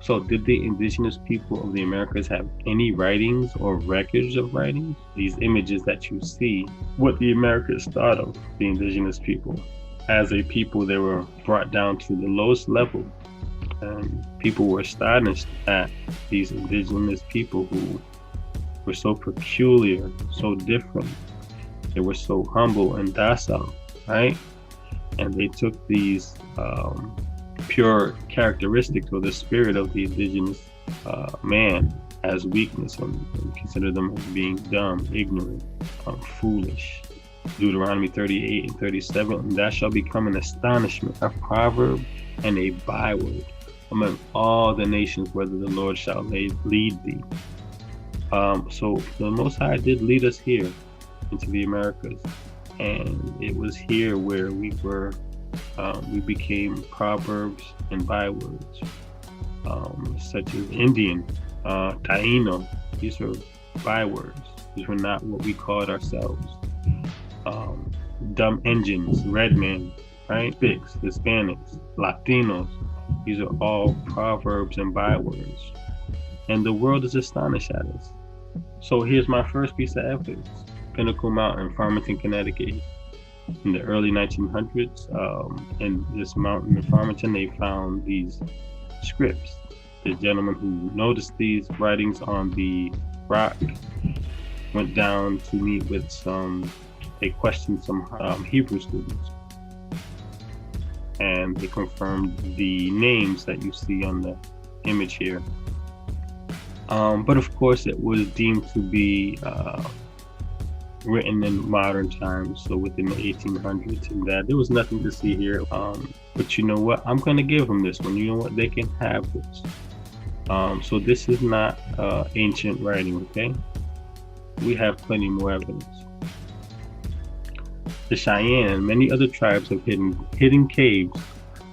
So, did the indigenous people of the Americas have any writings or records of writings? These images that you see, what the Americas thought of the indigenous people. As a people, they were brought down to the lowest level, and people were astonished at these indigenous people who were so peculiar, so different. They were so humble and docile, right? And they took these pure characteristics or the spirit of the indigenous man as weakness and consider them as being dumb, ignorant, foolish. Deuteronomy 38 and 37, and that shall become an astonishment, a proverb, and a byword among all the nations, whether the Lord shall lead thee. So the Most High did lead us here into the Americas, and it was here where we became proverbs and bywords, such as Indian, Taino. These are bywords. These were not what we called ourselves. Dumb engines, red men, right? Fix, Hispanics, Latinos. These are all proverbs and bywords. And the world is astonished at us. So here's my first piece of evidence. Pinnacle Mountain, Farmington, Connecticut. In the early 1900s, in this mountain in Farmington, they found these scripts. The gentleman who noticed these writings on the rock went down to meet with they questioned some Hebrew students. And they confirmed the names that you see on the image here. But of course, it was deemed to be written in modern times, so within the 1800s, and that there was nothing to see here. But you know what? I'm going to give them this one. You know what? They can have this. So this is not ancient writing, okay? We have plenty more evidence. The Cheyenne and many other tribes have hidden caves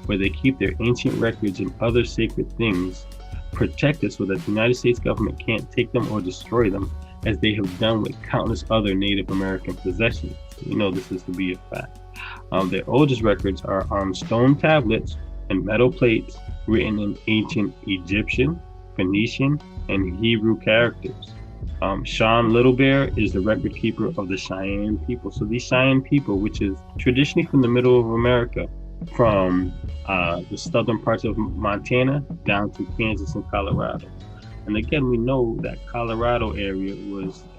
where they keep their ancient records and other sacred things protected so that the United States government can't take them or destroy them, as they have done with countless other Native American possessions. We know this is to be a fact. Their oldest records are on stone tablets and metal plates written in ancient Egyptian, Phoenician, and Hebrew characters. Sean Little Bear is the record keeper of the Cheyenne people. So these Cheyenne people, which is traditionally from the middle of America, from the southern parts of Montana down to Kansas and Colorado. And again, we know that Colorado area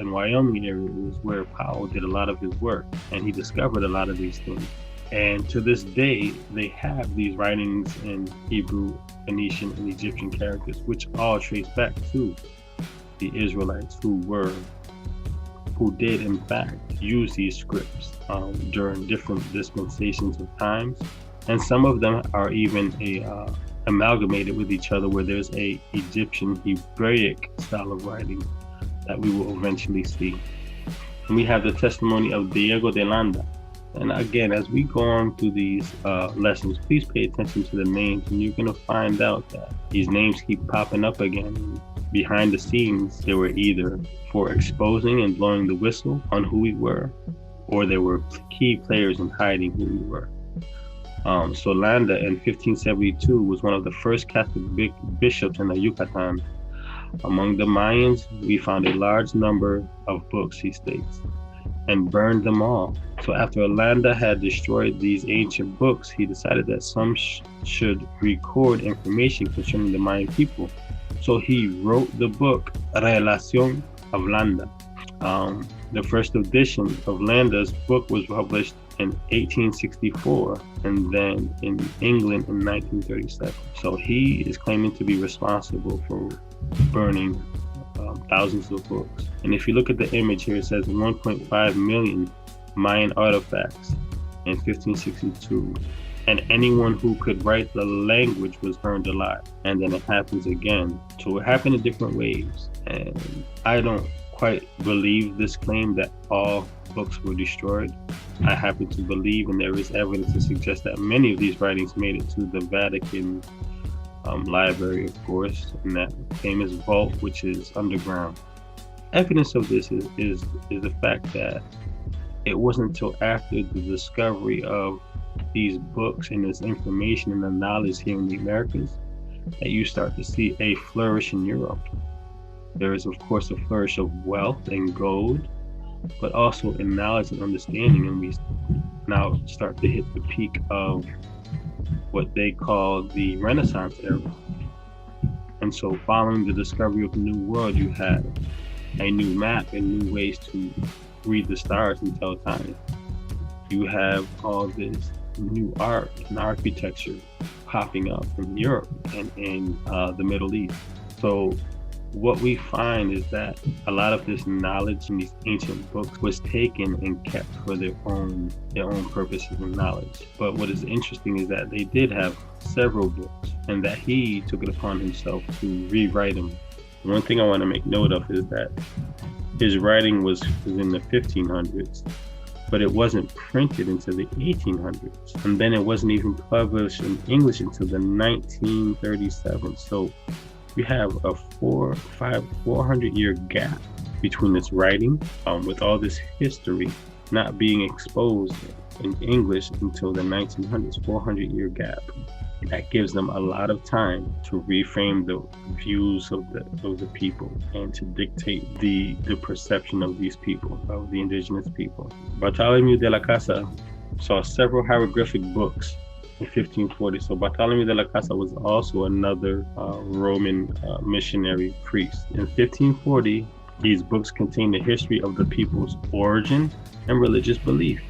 and Wyoming area was where Powell did a lot of his work, and he discovered a lot of these things. And to this day, they have these writings in Hebrew, Phoenician, and Egyptian characters, which all trace back to the Israelites who did in fact use these scripts during different dispensations of times. And some of them are even amalgamated with each other, where there's a Egyptian Hebraic style of writing that we will eventually see. And we have the testimony of Diego de Landa. And again, as we go on through these lessons, please pay attention to the names, and you're going to find out that these names keep popping up again. Behind the scenes, they were either for exposing and blowing the whistle on who we were, or they were key players in hiding who we were. So Landa in 1572 was one of the first Catholic bishops in the Yucatan. Among the Mayans, we found a large number of books, he states, and burned them all. So after Landa had destroyed these ancient books, he decided that some should record information concerning the Mayan people. So he wrote the book Relación of Landa. The first edition of Landa's book was published in 1864 and then in England in 1937. So he is claiming to be responsible for burning thousands of books. And if you look at the image here, it says 1.5 million Mayan artifacts in 1562. And anyone who could write the language was burned alive. And then it happens again. So it happened in different ways. And I don't quite believe this claim that all books were destroyed. I happen to believe, and there is evidence to suggest that many of these writings made it to the Vatican library, of course, in that famous vault, which is underground. Evidence of this is the fact that it wasn't until after the discovery of these books and this information and the knowledge here in the Americas that you start to see a flourish in Europe. There is, of course, a flourish of wealth and gold, but also in knowledge and understanding. And we now start to hit the peak of what they call the Renaissance era. And so following the discovery of the New World, you had a new map and new ways to read the stars and tell time. You have all this new art and architecture popping up from Europe and in the Middle East. So what we find is that a lot of this knowledge in these ancient books was taken and kept for their own purposes and knowledge. But what is interesting is that they did have several books, and that he took it upon himself to rewrite them. One thing I want to make note of is that his writing was in the 1500s, but it wasn't printed until the 1800s. And then it wasn't even published in English until the 1937. So we have a 400-year gap between this writing, with all this history not being exposed in English until the 1900s, 400-year gap. That gives them a lot of time to reframe the views of the people and to dictate the perception of these people, of the indigenous people. Bartholomew de la Casa saw several hieroglyphic books in 1540. So Bartholomew de la Casa was also another Roman missionary priest. In 1540, these books contain the history of the people's origin and religious belief,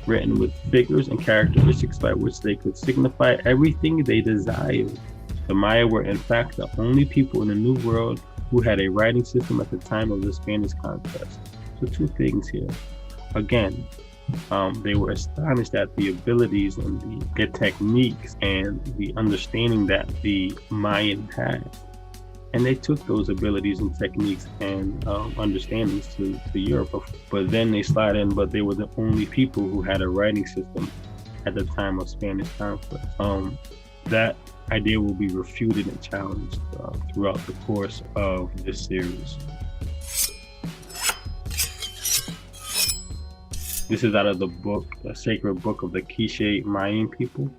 written with figures and characteristics by which they could signify everything they desired. The Maya were in fact the only people in the New World who had a writing system at the time of the Spanish conquest. So two things here. Again, they were astonished at the abilities and the techniques and the understanding that the Mayan had. And they took those abilities and techniques and understandings to Europe. But then they slide in, but they were the only people who had a writing system at the time of Spanish conquest. That idea will be refuted and challenged throughout the course of this series. This is out of the book, a sacred book of the Quiche Mayan people.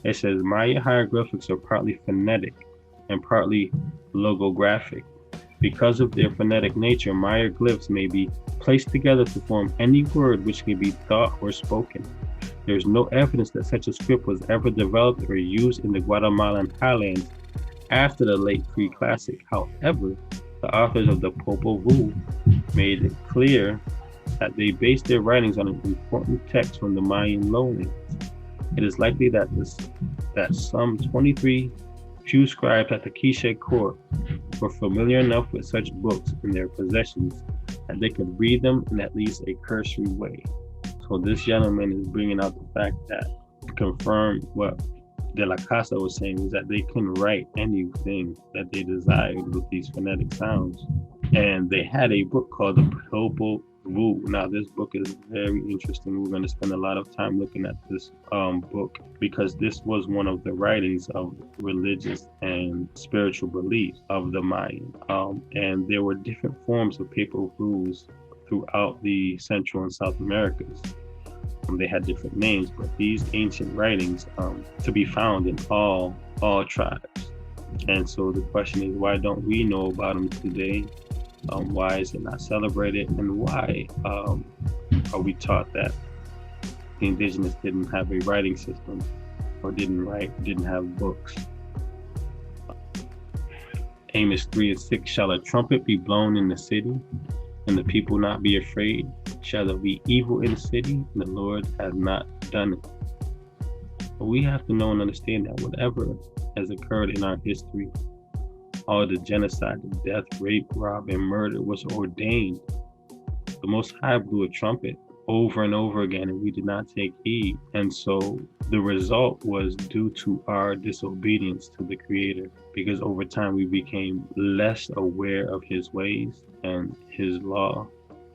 It says, Maya hieroglyphics are partly phonetic and partly logographic. Because of their phonetic nature, Maya glyphs may be placed together to form any word which can be thought or spoken. There is no evidence that such a script was ever developed or used in the Guatemalan highlands after the late Pre-Classic. However, the authors of the Popol Vuh made it clear that they based their writings on an important text from the Mayan lowlands. It is likely that some 23 few scribes at the Quiche court were familiar enough with such books in their possessions that they could read them in at least a cursory way. So this gentleman is bringing out the fact that, to confirm what De La Casa was saying, is that they couldn't write anything that they desired with these phonetic sounds. And they had a book called the Popol Vuh. Now, this book is very interesting. We're going to spend a lot of time looking at this book because this was one of the writings of religious and spiritual beliefs of the Mayan. And there were different forms of Popol Vuhs throughout the Central and South Americas. They had different names, but these ancient writings to be found in all tribes. And so the question is, why don't we know about them today? Why is it not celebrated? And why are we taught that the indigenous didn't have a writing system or didn't have books? Amos 3:6, shall a trumpet be blown in the city, and the people not be afraid? Shall there be evil in the city, and the Lord has not done it? But we have to know and understand that whatever has occurred in our history, all the genocide, the death, rape, rob, and murder was ordained. The Most High blew a trumpet over and over again, and we did not take heed. And so the result was due to our disobedience to the Creator, because over time we became less aware of His ways and His law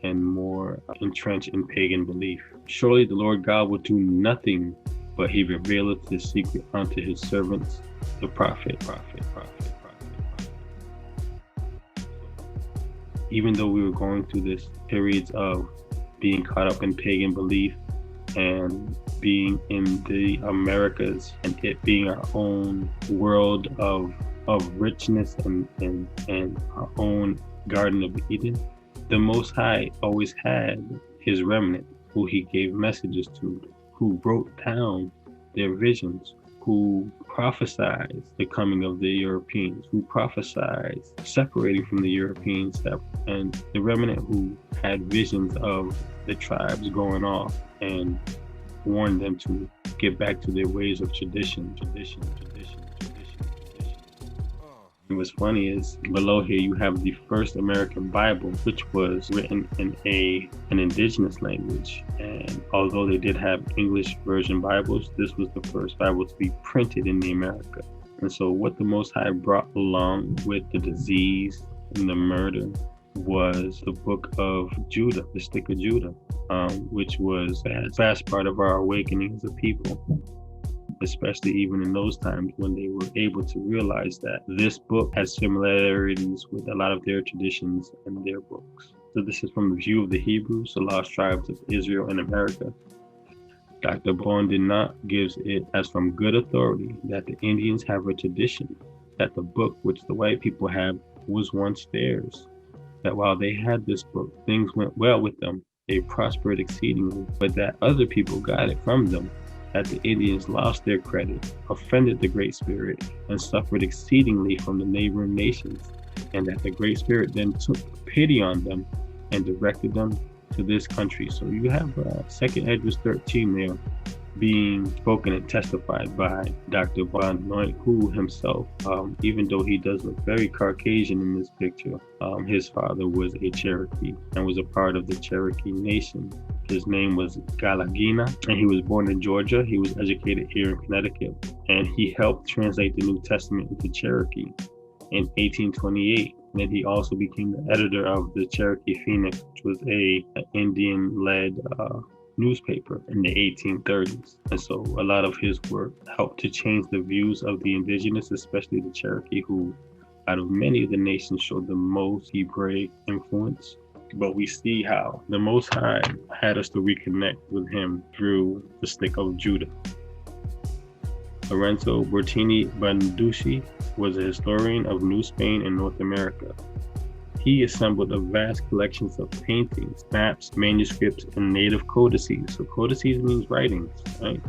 and more entrenched in pagan belief. Surely the Lord God will do nothing, but he revealeth his secret unto his servants, the prophet. Even though we were going through this periods of being caught up in pagan belief and being in the Americas and it being our own world of richness and our own Garden of Eden, the Most High always had his remnant who he gave messages to, who wrote down their visions, who prophesied the coming of the Europeans, who prophesied separating from the Europeans, and the remnant who had visions of the tribes going off and warned them to get back to their ways of tradition. And what's funny is below here you have the first American Bible, which was written in an indigenous language. And although they did have English version Bibles, this was the first Bible to be printed in the America. And so what the Most High brought along with the disease and the murder was the book of Judah, the stick of Judah, which was a vast part of our awakening as a people, especially even in those times when they were able to realize that this book has similarities with a lot of their traditions and their books. So this is from the view of the Hebrews, the lost tribes of Israel and America. Dr. Bondinat gives it as from good authority that the Indians have a tradition, that the book which the white people have was once theirs, that while they had this book, things went well with them, they prospered exceedingly, but that other people got it from them, that the Indians lost their credit, offended the Great Spirit, and suffered exceedingly from the neighboring nations, and that the Great Spirit then took pity on them and directed them to this country. So you have 2 Esdras 13 there being spoken and testified by Dr. Bondinat, who himself, even though he does look very Caucasian in this picture, his father was a Cherokee and was a part of the Cherokee Nation. His name was Galagina, and he was born in Georgia. He was educated here in Connecticut, and he helped translate the New Testament into Cherokee in 1828. And then he also became the editor of the Cherokee Phoenix, which was an Indian-led newspaper in the 1830s. And so a lot of his work helped to change the views of the indigenous, especially the Cherokee, who out of many of the nations showed the most Hebraic influence. But we see how the Most High had us to reconnect with him through the stick of Judah. Lorenzo Bertini Banducci was a historian of New Spain and North America. He assembled a vast collections of paintings, maps, manuscripts, and native codices. So codices means writings, right?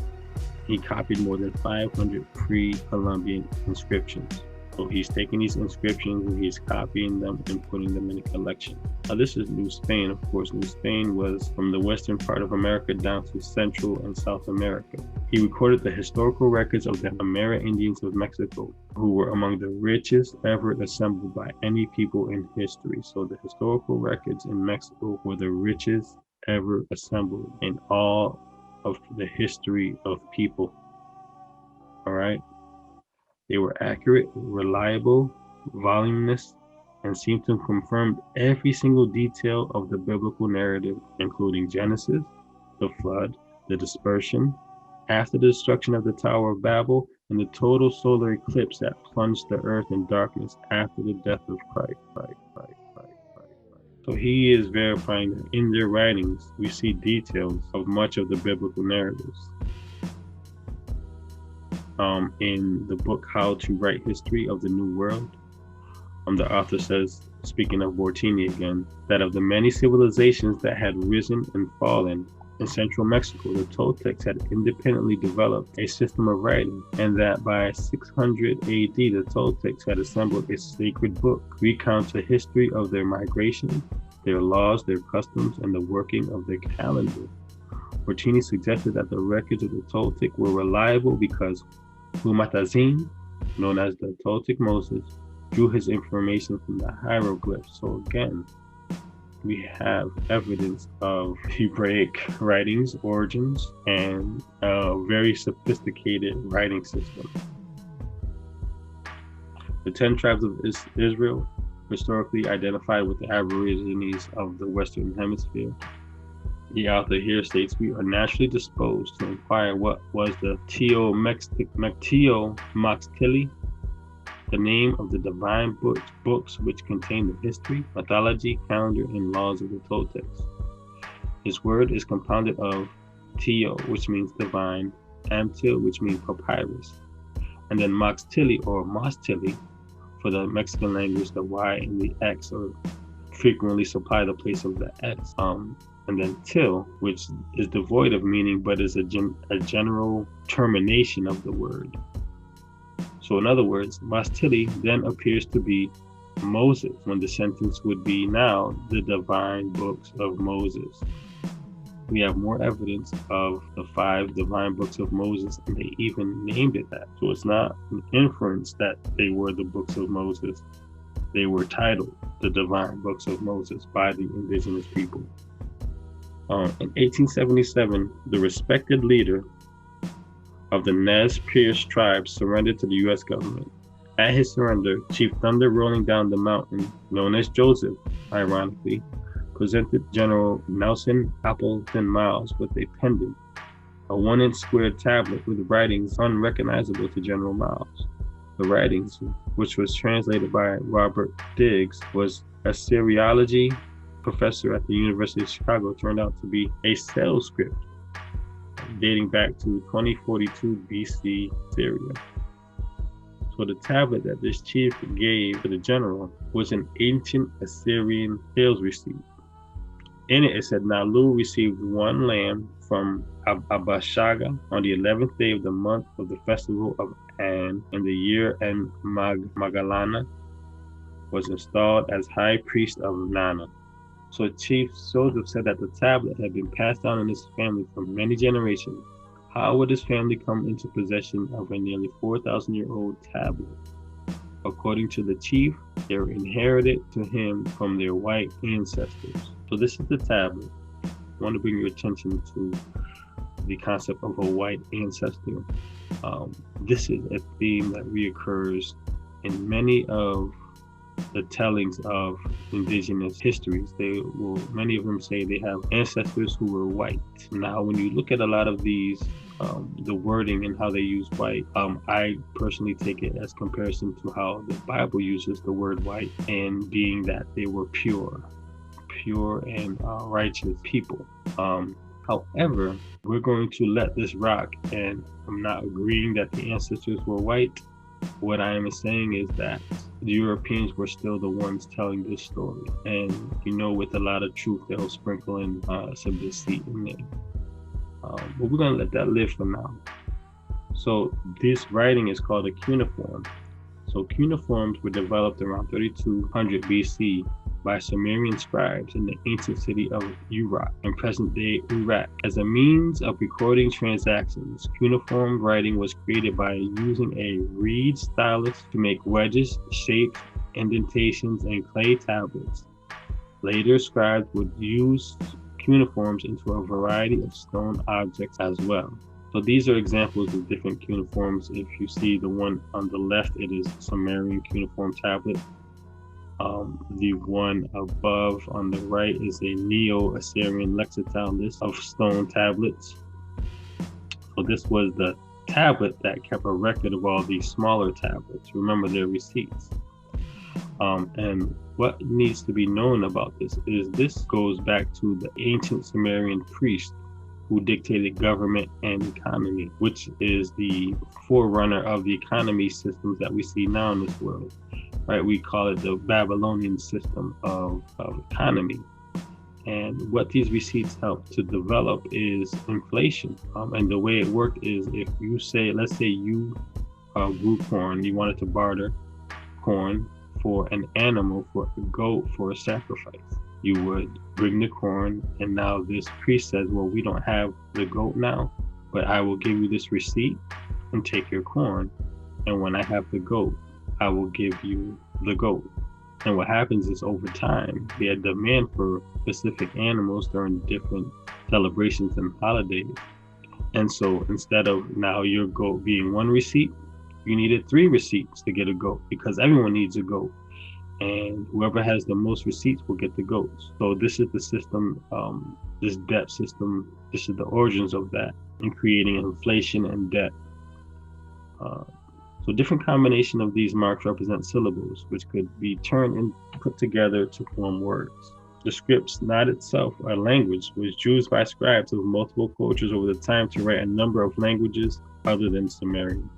He copied more than 500 pre-Columbian inscriptions. So he's taking these inscriptions and he's copying them and putting them in a collection. Now this is New Spain, of course. New Spain was from the western part of America down to Central and South America. He recorded the historical records of the Amerindians of Mexico, who were among the richest ever assembled by any people in history. So the historical records in Mexico were the richest ever assembled in all of the history of people. All right. They were accurate, reliable, voluminous, and seemed to confirm every single detail of the biblical narrative, including Genesis, the flood, the dispersion, after the destruction of the Tower of Babel, and the total solar eclipse that plunged the earth in darkness after the death of Christ. So he is verifying that in their writings, we see details of much of the biblical narratives. In the book How to Write History of the New World, the author says, speaking of Bortini again, that of the many civilizations that had risen and fallen in central Mexico, the Toltecs had independently developed a system of writing, and that by 600 AD, the Toltecs had assembled a sacred book, recounts the history of their migration, their laws, their customs, and the working of their calendar. Bortini suggested that the records of the Toltec were reliable because Humatazin, known as the Toltec Moses, drew his information from the hieroglyphs. So again, we have evidence of Hebraic writings, origins, and a very sophisticated writing system. The 10 tribes of Israel, historically identified with the Aborigines of the Western Hemisphere. The author here states, we are naturally disposed to inquire what was the Teo-Maxtili, the name of the divine books which contain the history, mythology, calendar, and laws of the Toltecs. His word is compounded of Teo, which means divine, Amtil, which means papyrus, and then Maxtili or Mastili. For the Mexican language, the Y and the X are frequently supply the place of the X. And then till, which is devoid of meaning, but is a general termination of the word. So in other words, Mastili then appears to be Moses, when the sentence would be now the divine books of Moses. We have more evidence of the 5 divine books of Moses, and they even named it that. So it's not an inference that they were the books of Moses. They were titled the divine books of Moses by the indigenous people. In 1877, the respected leader of the Nez Perce tribe surrendered to the U.S. government. At his surrender, Chief Thunder Rolling Down the Mountain, known as Joseph, ironically, presented General Nelson Appleton Miles with a pendant, a 1-inch squared tablet with writings unrecognizable to General Miles. The writings, which was translated by Robert Diggs, was Assyriology professor at the University of Chicago, turned out to be a sales script dating back to 2042 BC Syria. So the tablet that this chief gave to the general was an ancient Assyrian sales receipt. In it said, Nalu received 1 lamb from Abashaga on the 11th day of the month of the festival of An in the year, and Magalana was installed as high priest of Nana. So Chief Joseph said that the tablet had been passed down in his family for many generations. How would his family come into possession of a nearly 4,000-year-old tablet? According to the chief, they were inherited to him from their white ancestors. So this is the tablet. I want to bring your attention to the concept of a white ancestor. This is a theme that reoccurs in many of the tellings of indigenous histories. Many of them say they have ancestors who were white. Now, when you look at a lot of these, the wording and how they use white, I personally take it as comparison to how the Bible uses the word white, and being that they were pure and righteous people. However, we're going to let this rock, and I'm not agreeing that the ancestors were white. What I am saying is that the Europeans were still the ones telling this story. And, with a lot of truth, they'll sprinkle in some deceit in there. But we're going to let that live for now. So this writing is called a cuneiform. So cuneiforms were developed around 3200 BC by Sumerian scribes in the ancient city of Uruk in present-day Iraq. As a means of recording transactions, cuneiform writing was created by using a reed stylus to make wedges, shapes, indentations, and clay tablets. Later, scribes would use cuneiforms into a variety of stone objects as well. So these are examples of different cuneiforms. If you see the one on the left, it is Sumerian cuneiform tablet. The one above on the right is a Neo-Assyrian lexicon list of stone tablets. So this was the tablet that kept a record of all these smaller tablets. Remember, their receipts. And what needs to be known about this is this goes back to the ancient Sumerian priest who dictated government and economy, which is the forerunner of the economy systems that we see now in this world. Right, we call it the Babylonian system of economy. And what these receipts help to develop is inflation. And the way it worked is, if you say, let's say you grew corn, you wanted to barter corn for an animal, for a goat, for a sacrifice. You would bring the corn, and now this priest says, well, we don't have the goat now, but I will give you this receipt and take your corn. And when I have the goat, I will give you the goat. And what happens is, over time, they had demand for specific animals during different celebrations and holidays. And so instead of now your goat being one receipt, you needed 3 receipts to get a goat, because everyone needs a goat. and whoever has the most receipts will get the goats. So this is the system, this debt system. This is the origins of that in creating inflation and debt. So different combination of these marks represent syllables, which could be turned and put together to form words. The scripts, not itself a language, was used by scribes of multiple cultures over the time to write a number of languages other than Sumerian.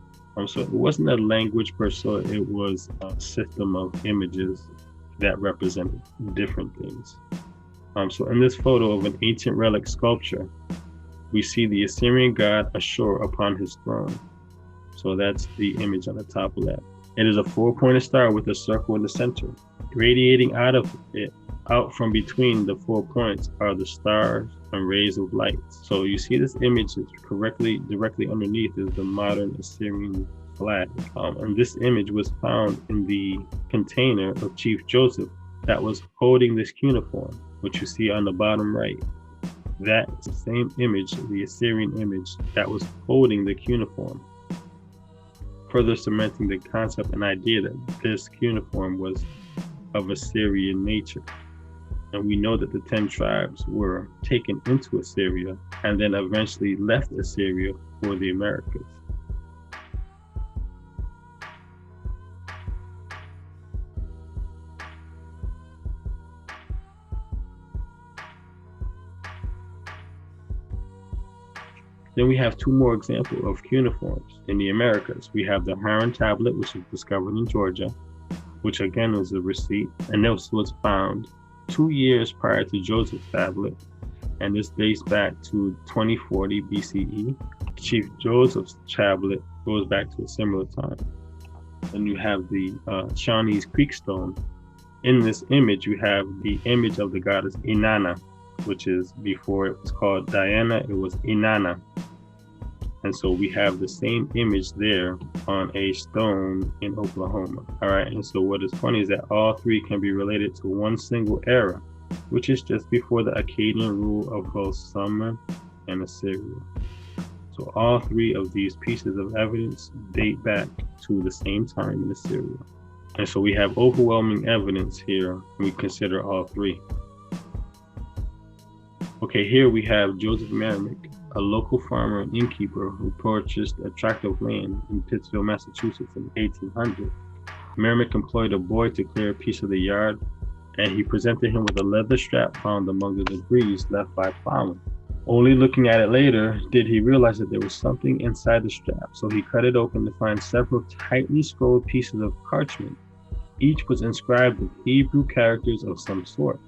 So it wasn't a language per se, it was a system of images that represented different things. So in this photo of an ancient relic sculpture, we see the Assyrian god Ashur upon his throne. So that's the image on the top left. It is a four-pointed star with a circle in the center. Radiating out of it, out from between the 4 points, are the stars and rays of light. So you see this image is directly underneath is the modern Assyrian flag. And this image was found in the container of Chief Joseph that was holding this cuneiform, which you see on the bottom right. That's the same image, the Assyrian image, that was holding the cuneiform, further cementing the concept and idea that this cuneiform was of Assyrian nature. And we know that the 10 tribes were taken into Assyria and then eventually left Assyria for the Americas. Then we have two more examples of cuneiforms in the Americas. We have the Haran tablet, which was discovered in Georgia, which again was a receipt, and this was found 2 years prior to Joseph's tablet, and this dates back to 2040 BCE. Chief Joseph's tablet goes back to a similar time. Then you have the Shawnee's Creek stone. In this image, you have the image of the goddess Inanna, which is, before it was called Diana, it was Inanna. And so we have the same image there on a stone in Oklahoma. All right, and so what is funny is that all three can be related to one single era, which is just before the Akkadian rule of both Sumer and Assyria. So all three of these pieces of evidence date back to the same time in Assyria. And so we have overwhelming evidence here when we consider all three. Okay, here we have Joseph Merrimack, a local farmer and innkeeper who purchased a tract of land in Pittsville, Massachusetts in 1800. Merrimack employed a boy to clear a piece of the yard, and he presented him with a leather strap found among the debris left by plowing. Only looking at it later did he realize that there was something inside the strap, so he cut it open to find several tightly scrolled pieces of parchment. Each was inscribed with Hebrew characters of some sort.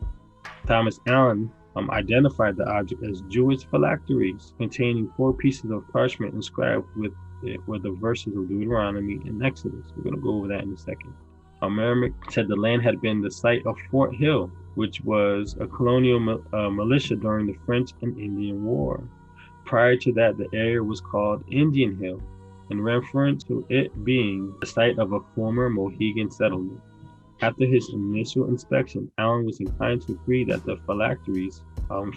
Thomas Allen identified the object as Jewish phylacteries containing 4 pieces of parchment inscribed with the verses of Deuteronomy and Exodus. We're going to go over that in a second. Merrimack said the land had been the site of Fort Hill, which was a colonial militia during the French and Indian War. Prior to that, the area was called Indian Hill, in reference to it being the site of a former Mohegan settlement. After his initial inspection, Allen was inclined to agree that the phylacteries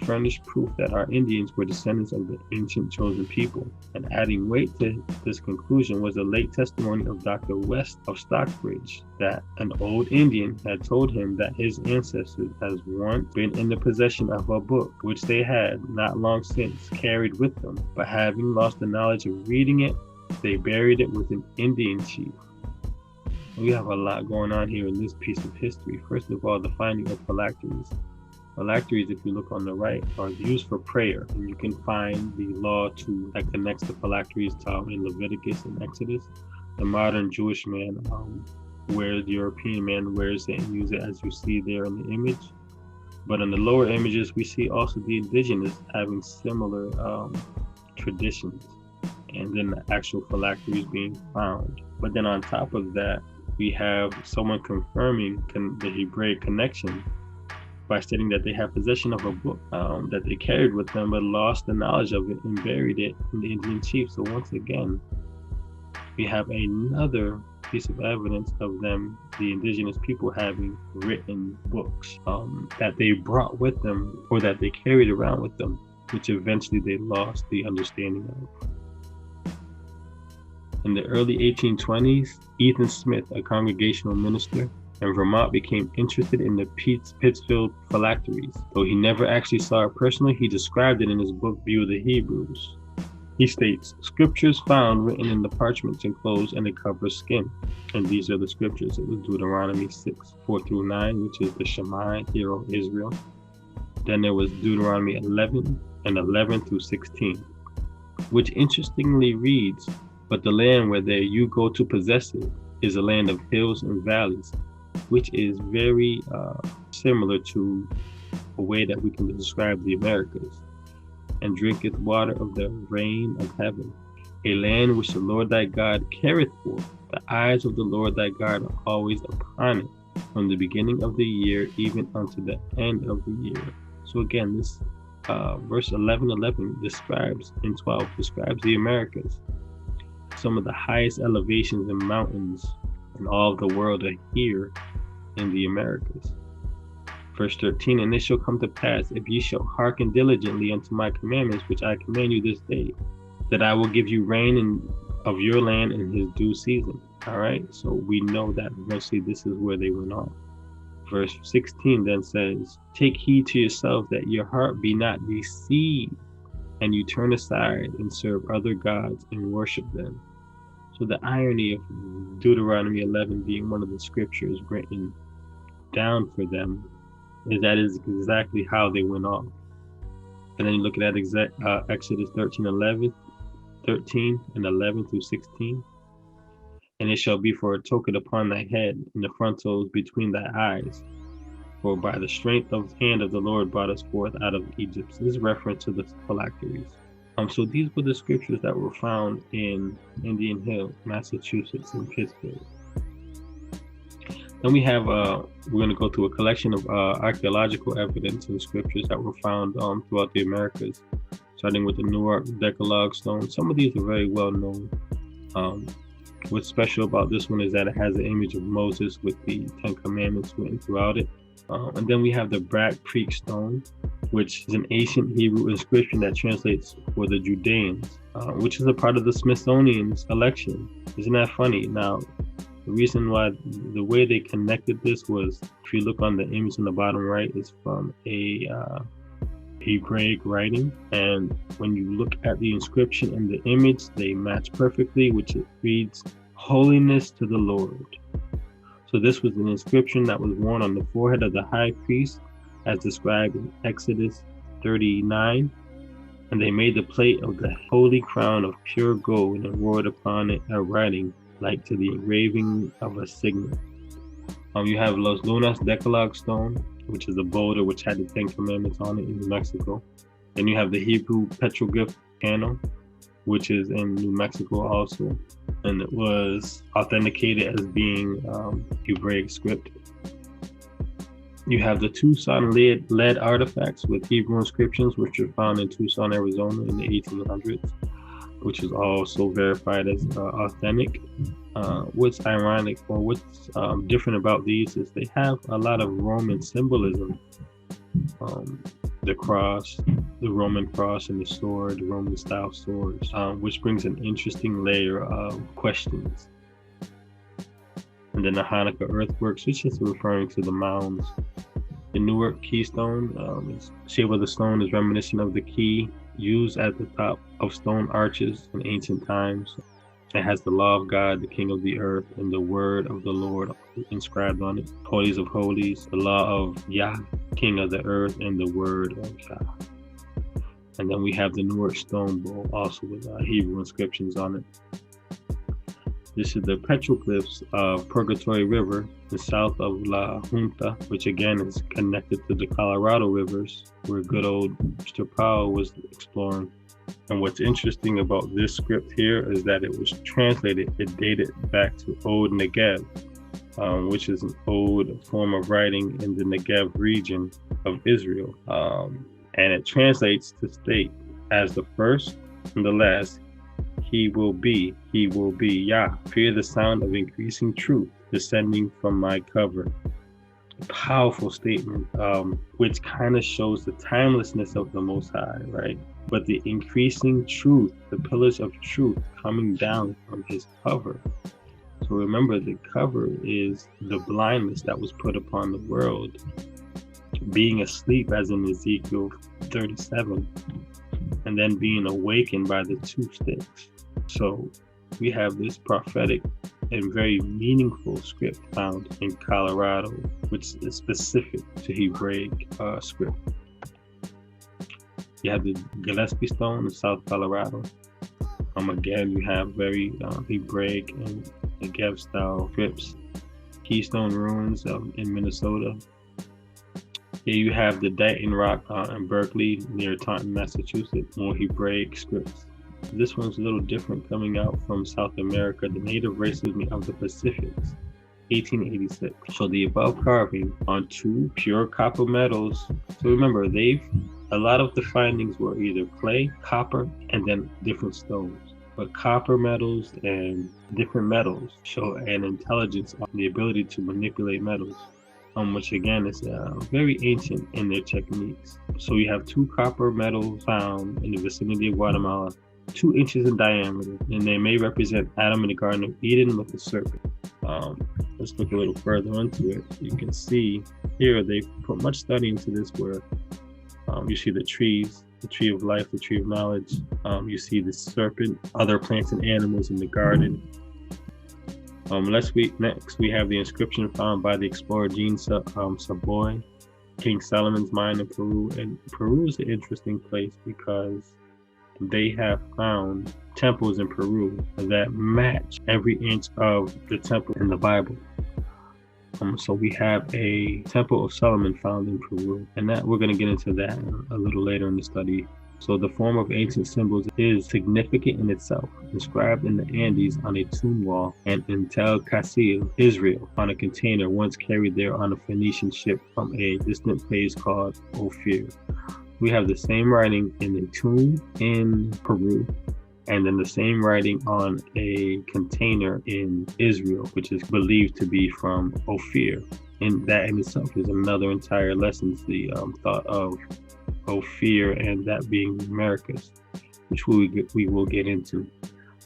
furnished proof that our Indians were descendants of the ancient chosen people. And adding weight to this conclusion was the late testimony of Dr. West of Stockbridge, that an old Indian had told him that his ancestors had once been in the possession of a book, which they had not long since carried with them, but having lost the knowledge of reading it, they buried it with an Indian chief. We have a lot going on here in this piece of history. First of all, the finding of phylacteries. Phylacteries, if you look on the right, are used for prayer, and you can find the law that connects the phylacteries to in Leviticus and Exodus. The modern Jewish man wears, the European man wears it and uses it as you see there in the image. But in the lower images, we see also the indigenous having similar traditions, and then the actual phylacteries being found. But then on top of that, we have someone confirming the Hebraic connection by stating that they have possession of a book that they carried with them, but lost the knowledge of it and buried it in the Indian chief. So once again, we have another piece of evidence of them, the indigenous people, having written books that they brought with them or that they carried around with them, which eventually they lost the understanding of. In the early 1820s, Ethan Smith, a congregational minister, and Vermont became interested in the Pittsfield phylacteries. Though he never actually saw it personally, he described it in his book View of the Hebrews. He states, scriptures found written in the parchments enclosed in the cover skin. And these are the scriptures. It was Deuteronomy 6, 4 through 9, which is the Shema, Hear, O Israel. Then there was Deuteronomy 11 and 11 through 16, which interestingly reads, but the land where you go to possess it is a land of hills and valleys, which is very similar to a way that we can describe the Americas. And drinketh water of the rain of heaven, a land which the Lord thy God careth for. The eyes of the Lord thy God are always upon it, from the beginning of the year even unto the end of the year. So again, this verse 11:11 describes, and 12 describes the Americas. Some of the highest elevations and mountains in all of the world are here in the Americas. Verse 13, and it shall come to pass, if ye shall hearken diligently unto my commandments, which I command you this day, that I will give you rain of your land in his due season. All right, so we know that eventually this is where they went off. Verse 16 then says, take heed to yourself that your heart be not deceived, and you turn aside and serve other gods and worship them. So the irony of Deuteronomy 11 being one of the scriptures written down for them is that is exactly how they went off. And then you look at Exodus 13 and 11 through 16. And it shall be for a token upon thy head, in the frontals between thy eyes. For by the strength of the hand of the Lord brought us forth out of Egypt. So this is reference to the phylacteries. So these were the scriptures that were found in Indian Hill, Massachusetts, and Pittsfield. Then we have, we're going to go through a collection of archaeological evidence and scriptures that were found throughout the Americas, starting with the Newark Decalogue stone. Some of these are very well known. What's special about this one is that it has an image of Moses with the Ten Commandments written throughout it. And then we have the Black Creek stone, which is an ancient Hebrew inscription that translates for the Judeans, which is a part of the Smithsonian's collection. Isn't that funny? Now, the reason why, the way they connected this was, if you look on the image in the bottom right, is from a Hebraic writing. And when you look at the inscription and the image, they match perfectly, which it reads, holiness to the Lord. So this was an inscription that was worn on the forehead of the high priest, as described in Exodus 39. And they made the plate of the holy crown of pure gold and wrote upon it a writing like to the engraving of a signet. You have Los Lunas Decalogue stone, which is a boulder which had the Ten Commandments on it in New Mexico. Then you have the Hebrew petroglyph panel, which is in New Mexico also, and it was authenticated as being Hebraic script. You have the Tucson lead artifacts with Hebrew inscriptions, which are found in Tucson, Arizona in the 1800s, which is also verified as authentic. What's ironic, or what's different about these, is they have a lot of Roman symbolism. The cross, the Roman cross, and the sword, the Roman style swords, which brings an interesting layer of questions. And then the Hanukkah earthworks, which is referring to the mounds. The Newark keystone, shape of the stone is reminiscent of the key used at the top of stone arches in ancient times. It has the law of God, the King of the earth, and the word of the Lord inscribed on it. Holies of holies, the law of Yah, King of the earth, and the word of Yah. And then we have the Newark stone bowl, also with Hebrew inscriptions on it. This is the petroglyphs of Purgatory River, the south of La Junta, which again is connected to the Colorado rivers, where good old Mr. Powell was exploring. And what's interesting about this script here is that it was translated, it dated back to Old Negev, which is an old form of writing in the Negev region of Israel. And it translates to state, as the first and the last, he will be Yah. Fear the sound of increasing truth descending from my cover. A powerful statement, which kind of shows the timelessness of the Most High, right? But the increasing truth, the pillars of truth coming down from his cover. So So remember, the cover is the blindness that was put upon the world, being asleep as in Ezekiel 37, and then being awakened by the two sticks. So we have this prophetic and very meaningful script found in Colorado, which is specific to Hebraic script. You have the Gillespie Stone in South Colorado. Again, you have very Hebraic and Negev style scripts. Keystone Ruins in Minnesota. Here you have the Dighton Rock in Berkeley near Taunton, Massachusetts, more Hebraic scripts. This one's a little different, coming out from South America, the native races of the Pacifics, 1886. So the above carving on two pure copper metals. So remember, a lot of the findings were either clay, copper, and then different stones. But copper metals and different metals show an intelligence on the ability to manipulate metals, which again is very ancient in their techniques. So you have two copper metals found in the vicinity of Guatemala, 2 inches in diameter, and they may represent Adam in the Garden of Eden with the serpent. Let's look a little further into it. You can see here they put much study into this, where you see the trees, the tree of life, the tree of knowledge. You see the serpent, other plants and animals in the garden. Next we have the inscription found by the explorer Jean Savoy, King Solomon's mine in Peru. And Peru is an interesting place because they have found temples in Peru that match every inch of the temple in the Bible. So we have a Temple of Solomon found in Peru, and that we're going to get into that a little later in the study. So the form of ancient symbols is significant in itself, inscribed in the Andes on a tomb wall, and in Tel Qasil, Israel, on a container once carried there on a Phoenician ship from a distant place called Ophir. We have the same writing in a tomb in Peru, and then the same writing on a container in Israel, which is believed to be from Ophir. And that in itself is another entire lesson, the thought of Ophir and that being the Americas, which we will get into.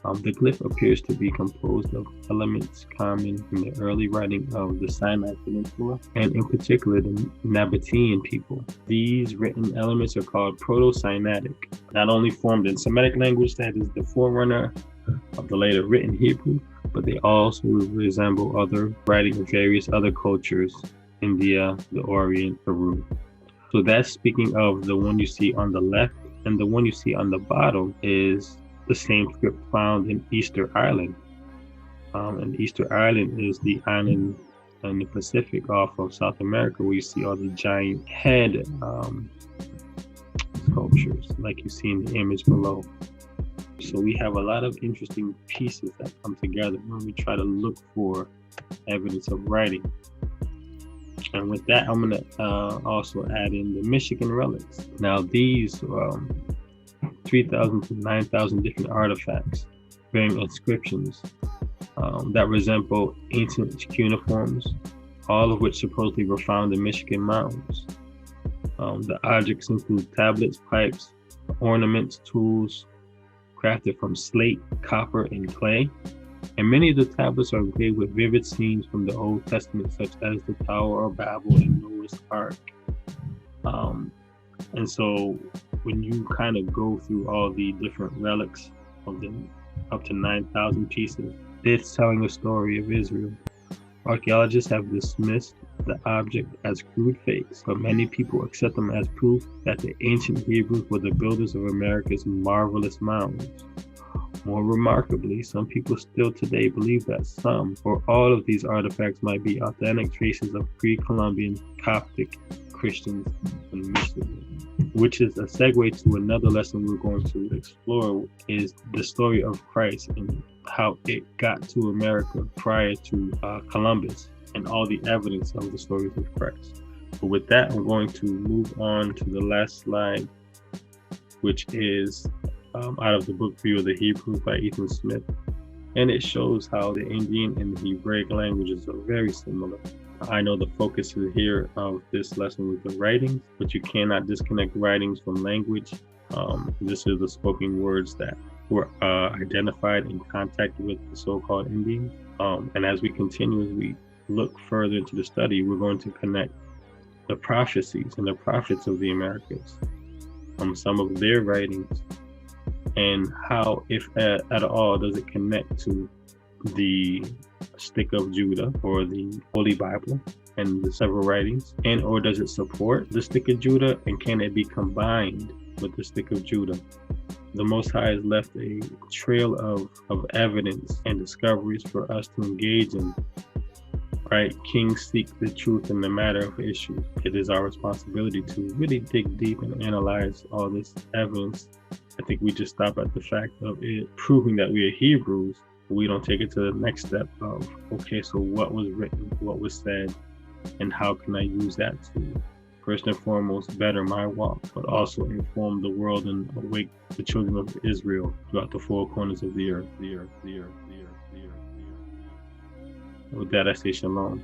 The glyph appears to be composed of elements common in the early writing of the Sinai Peninsula, and in particular the Nabatean people. These written elements are called Proto-Sinaitic, not only formed in Semitic language that is the forerunner of the later written Hebrew, but they also resemble other writing of various other cultures, India, the Orient, Peru. So that's speaking of the one you see on the left, and the one you see on the bottom is the same script found in Easter Island. And Easter Island is the island in the Pacific off of South America where you see all the giant head sculptures like you see in the image below. So we have a lot of interesting pieces that come together when we try to look for evidence of writing. And with that, I'm going to also add in the Michigan relics. Now these 3,000 to 9,000 different artifacts bearing inscriptions that resemble ancient cuneiforms, all of which supposedly were found in Michigan mountains. The objects include tablets, pipes, ornaments, tools crafted from slate, copper, and clay. And many of the tablets are engraved with vivid scenes from the Old Testament, such as the Tower of Babel and Noah's Ark. And so when you kind of go through all the different relics of them, up to 9,000 pieces, it's telling a story of Israel. Archaeologists have dismissed the object as crude fakes, but many people accept them as proof that the ancient Hebrews were the builders of America's marvelous mounds. More remarkably, some people still today believe that some or all of these artifacts might be authentic traces of pre-Columbian Coptic Christians in Michigan, which is a segue to another lesson we're going to explore, is the story of Christ and how it got to America prior to Columbus and all the evidence of the stories of Christ. But with that, I'm going to move on to the last slide, which is out of the book View of the Hebrews by Ethan Smith. And it shows how the Indian and the Hebraic languages are very similar. I know the focus is here of this lesson with the writings, but you cannot disconnect writings from language. This is the spoken words that were identified in contact with the so-called Indians. And as we continue, as we look further into the study, we're going to connect the prophecies and the prophets of the Americas, some of their writings, and how, if at all, does it connect to the Stick of Judah or the Holy Bible and the several writings, and or does it support the Stick of Judah, and can it be combined with the Stick of Judah? The Most High has left a trail of evidence and discoveries for us to engage in. Right? Kings seek the truth in the matter of issues. It is our responsibility to really dig deep and analyze all this evidence. I think we just stop at the fact of it proving that we are Hebrews. We don't take it to the next step of, okay, so what was written, what was said, and how can I use that to, first and foremost, better my walk, but also inform the world and awake the children of Israel throughout the four corners of the earth. With that, I say shalom.